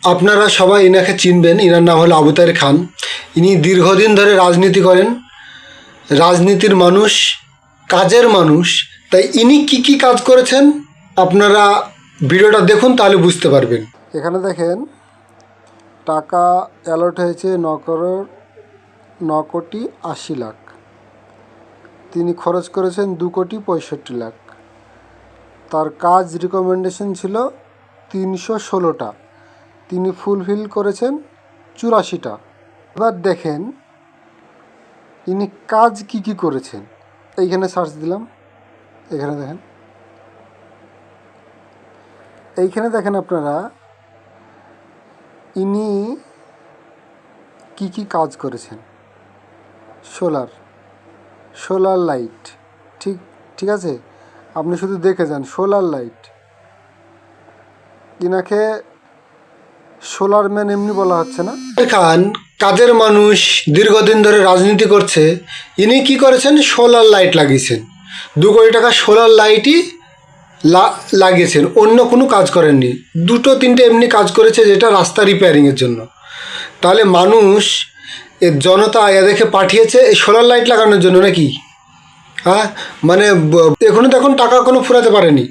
আপনারা সবাই ইনাকে চিনবেন। ইনার নাম হলো আবু তাহের খান। ইনি দীর্ঘদিন ধরে রাজনীতি করেন, রাজনীতির মানুষ, কাজের মানুষ। তাই ইনি কি কি কাজ করেছেন আপনারা ভিডিওটা দেখুন, তাহলে বুঝতে পারবেন। এখানে দেখেন টাকা অ্যালট হয়েছে 9,80,00,000। তিনি খরচ করেছেন 2,65,00,000। তার কাজ রিকমেন্ডেশন ছিল 316টা, তিনি ফুলফিল করেছেন 84টা। এবার দেখেন ইনি কাজ কি কি করেছেন। এইখানে সার্চ দিলাম, এখানে দেখেন, এইখানে দেখেন আপনারা ইনি কি কি কাজ করেছেন। সোলার লাইট, ঠিক আছে, আপনি শুধু দেখে যান। সোলার লাইট, ইনাকে সোলার ম্যান এমনি বলা হচ্ছে না। খান কাজের মানুষ, দীর্ঘদিন ধরে রাজনীতি করছে। ইনি কি করেছেন, সোলার লাইট লাগিয়েছেন। 2 কোটি টাকা সোলার লাইটই লাগিয়েছেন, অন্য কোনো কাজ করেননি। 2-3টে এমনি কাজ করেছে, যেটা রাস্তা রিপেয়ারিংয়ের জন্য। তাহলে মানুষ জনতা এদেরকে পাঠিয়েছে এই সোলার লাইট লাগানোর জন্য নাকি? হ্যাঁ, মানে এখনো দেখুন টাকা কোনো ফুরাতে পারেনি।